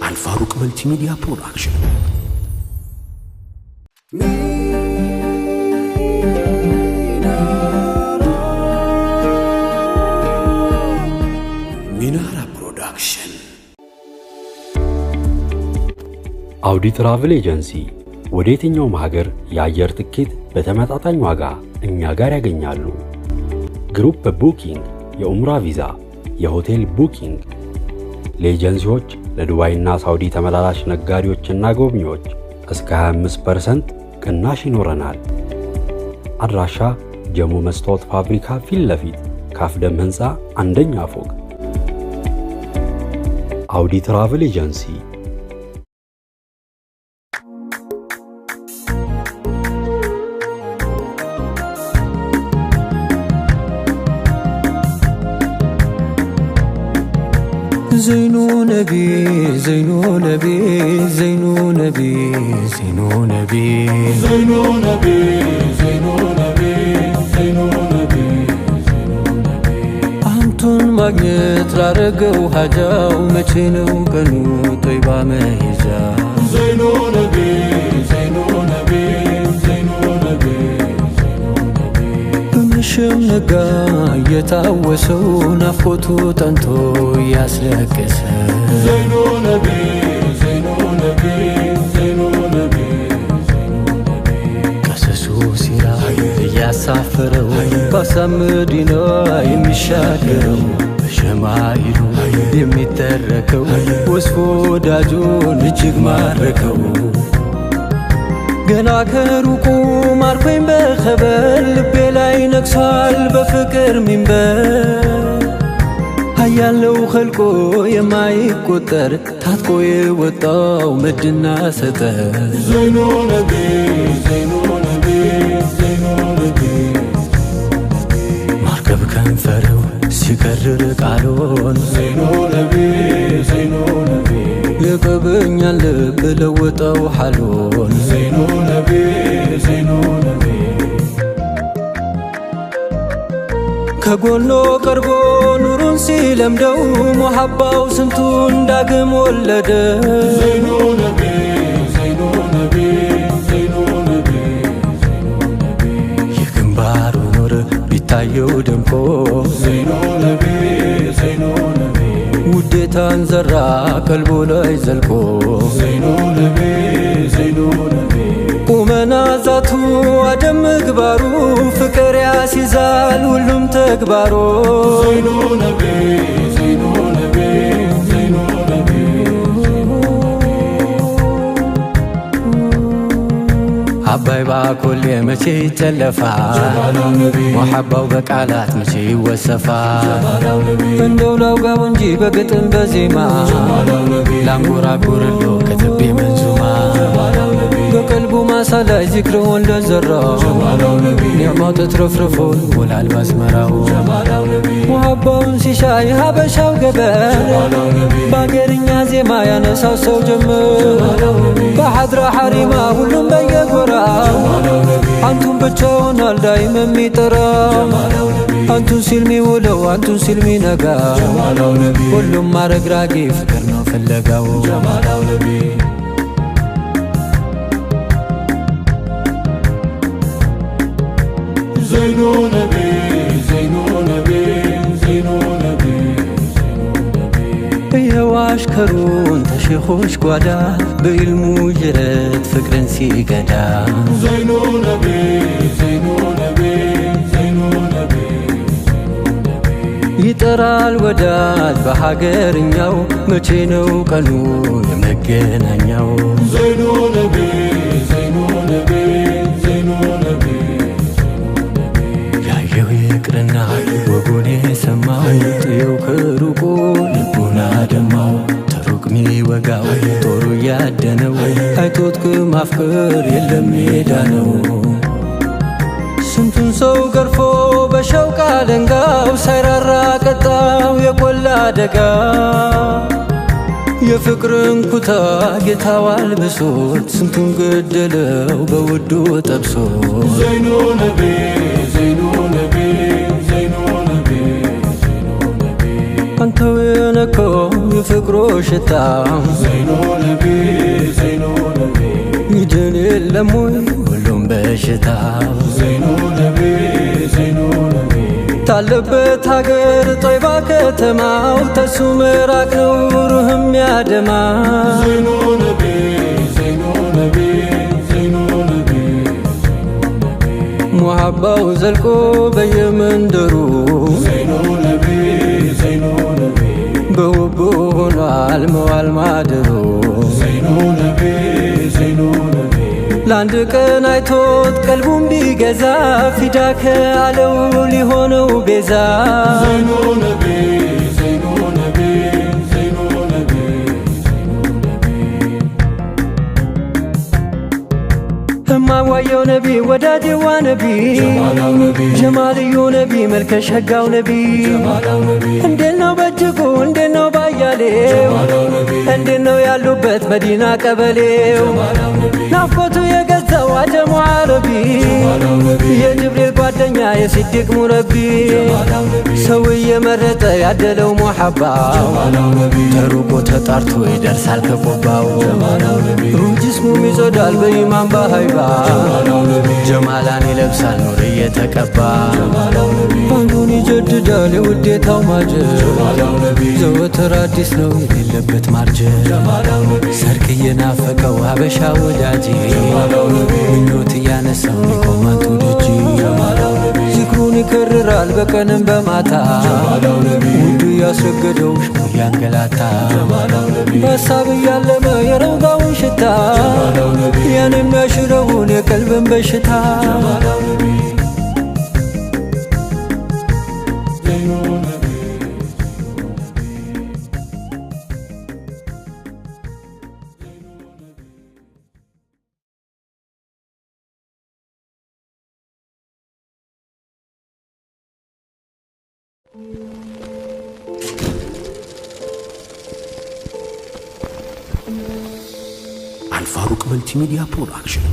الفاروق ملتي ميديا برودكشن. ሚናራ ፕሮዳክሽን። አውዲ ትራቭል ኤጀንሲ ወደ የትኛውም ሀገር የአየር ትኬት በተመጣጣኝ ዋጋ እኛ ጋር ያገኛሉ። ግሩፕ ቡኪንግ፣ የኡምራ ቪዛ፣ የሆቴል ቡኪንግ ለኤጀንሲዎች ለዱባይና ሳውዲ ተመላላሽ ነጋዴዎችና ጎብኚዎች እስከ 25% ቅናሽ ይኖረናል። አድራሻ ጀሞ መስታወት ፋብሪካ ፊት ለፊት ካፍደም ህንፃ አንደኛ ፎቅ። አውዲ ትራቭል ኤጀንሲ። زينو نبي زينو نبي زينو نبي زينو نبي زينو نبي زينو نبي زينو نبي زينو نبي أنتون ماجنت رارقو حاجاو مچينو كنو طيبا مهجا زينو نبي زينو نبي زينو نبي زينو نبي بمشم نقا يتاوسو نافقوتو تنتو ياسلكس زينو نبي زينو نبي زينو نبي زينو نبي قصصو سيرا ياسافرو قسم دينا يمشاكرو شمايلو يميتركو وصفو داجون اجيق ماركو ገና ከሩቁ ማርኮኝ በኸበር ልቤ ላይ ነግሷል በፍቅር ሚንበር ያለው ኸልቆ የማይቆጠር ታጥቆ የወጣው ምድና ሰጠር ዘይኖ ነቢ ዘይኖ ነቢ ዘይኖ ነቢ ማርከብ ከንፈረው ሲከርር ቃሎን ዘይኖ ነቢ ዘይኖ ነቢ የቀበኛል ልብ ለወጣው ሓሎን ዘይኖ ነቢ ዘይኖ ነቢ ከጎኖ ቀርቦ ኑሩን ሲለምደው ሙሐባው ስንቱን ዳግም ወለደ ዘይኖ ነቢ ዘይኖ ነቢ ዘይኖ ነቢ ዘይኖ ነቢ የግንባሩ ኑር ቢታየው ደምቆ ዘይኖ ነቢ ዘይኖ ነቢ ውዴታን ዘራ ቀልቦ ላይ ዘልቆ ዘይኖ ነቢ ዘይኖ ነቢ ቁመና ዛቱ አደም ምግባሩ ፍቅር ያስይዛል ሁሉም ተግባሩ ዘይኖ ነቢ ዘይኖ ነቢ ዘይኖ ነቢ አባይ ባኮል መቼ ይተለፋል ሙሐባው በቃላት መቼ ይወሰፋል እንደው ላውጋው እንጂ በግጥም በዜማ ላንጎራጉርሎ ከትቤ መንዙማ በቀልቡ ማሳ ላይ ዚክርውን ለዘራ ኒዕማው ተትረፍርፎ ይሞላል ባዝመራው ሙሐባውን ሲሻይ ሀበሻው ገበር በአገርኛ ዜማ ያነሳው ሰው ጀመር በሐድራ ሐሪማ ሁሉም በየጎራ አንቱን ብቻውን አልዳይም የሚጠራ አንቱን ሲል ሚውለው አንቱን ሲል ሚነጋ ሁሉም አረግራጊ ፍቅር ነው ፍለጋው ዘይኖ ነቢ ዘይኖ ነቢ ዘይኖ ነቢ የዋሽከሩን ተሼኾች ጓዳ በኢልሙ ጅረት ፍቅርን ሲገዳ ዘይኖ ነቢ ዘይኖ ነቢ ዘይኖ ነቢ ይጠራል ወዳጅ በሀገርኛው መቼ ነው ቀኑ የመገናኛው ዘይኖ ነቢ ዘይኖ ነቢ ዘይኖ ነቢ ያየው ይቅርና ወጉን የሰማው ጥየው ከሩቁ ልቡን አደማው ተሩቅ ሚወጋው ጦሩ ያደነው አይቶት ከማፍቀር የለም ሜዳ ነው ስንቱን ሰው ገርፎ በሸውቃ ደንጋው ሳይራራ ቀጣው የቆላ አደጋ የፍቅርን ኩታ ጌታው አልብሶት ስንቱን ገደለው በውዱ ጠብሶ ዘይኖ ነቢ ዘይኖ ነቢ ነኮ የፍቅሮ ሽታ ዘይኖ ነቢ ዘይኖ ነቢ ይድን የለም ወይ ሁሉም በሽታ ዘይኖ ነቢ ዘይኖ ነቢ ታለበት ሀገር ጦይባ ከተማው ተሱ ምራቅ ነው ሩህም ያደማ ዘይኖ ነቢ ዘይኖ ነቢ ዘይኖ ነቢ ሙሐባው ዘልቆ በየመንደሩ ዘይኖ ነቢ ዘይኖ ነቢ በውቡ ሆኗል መዋል ማደሩ ዘይኖ ነቢ ዘይኖ ነቢ ለአንድ ቀን አይቶት ቀልቡም ቢገዛ ፊዳከ አለው ሊሆነው ቤዛ ዘይኖ ነቢ ዘይኖ ነቢ ዘይኖ ነቢ እማዋየው ነቢ ወዳጄዋ ነቢ ጀማልዩ ነቢ መልከሸጋው ነቢ እንዴት ነው በእጅጉ እንዴት ነው ባያሌው እንዴት ነው ያሉበት መዲና ቀበሌው ናፍቆቱ የገዛው አጀሙ አረቢ የጅብሪል ጓደኛ የሲዲቅ ሙረቢ ሰው እየመረጠ ያደለው ሙሐባው ተሩቆ ተጣርቶ ይደርሳል ከቆባው ሩህ ጅስሙም ይጸዳል በኢማን በሃይባ ጀማላን ይለብሳል ኑር እየተቀባ ባንዱን ይጀድዳል የውዴታው ማጀት ዘወትር አዲስ ነው የሌለበት ማርጀት ሰርክ እየናፈቀው ሀበሻ ወዳጄ ምኞት እያነሳው ሊቆማቱ ደጅ ዚክሩን ይከርራል በቀንም በማታ ውዱ ያስረገደው ሽሙ ያንገላታ በሀሳብ እያለመ የረውጋውን ሽታ ያን የሚያሽረውን የቀልብን በሽታ አልፋሩቅ መልቲሚዲያ ፕሮዳክሽን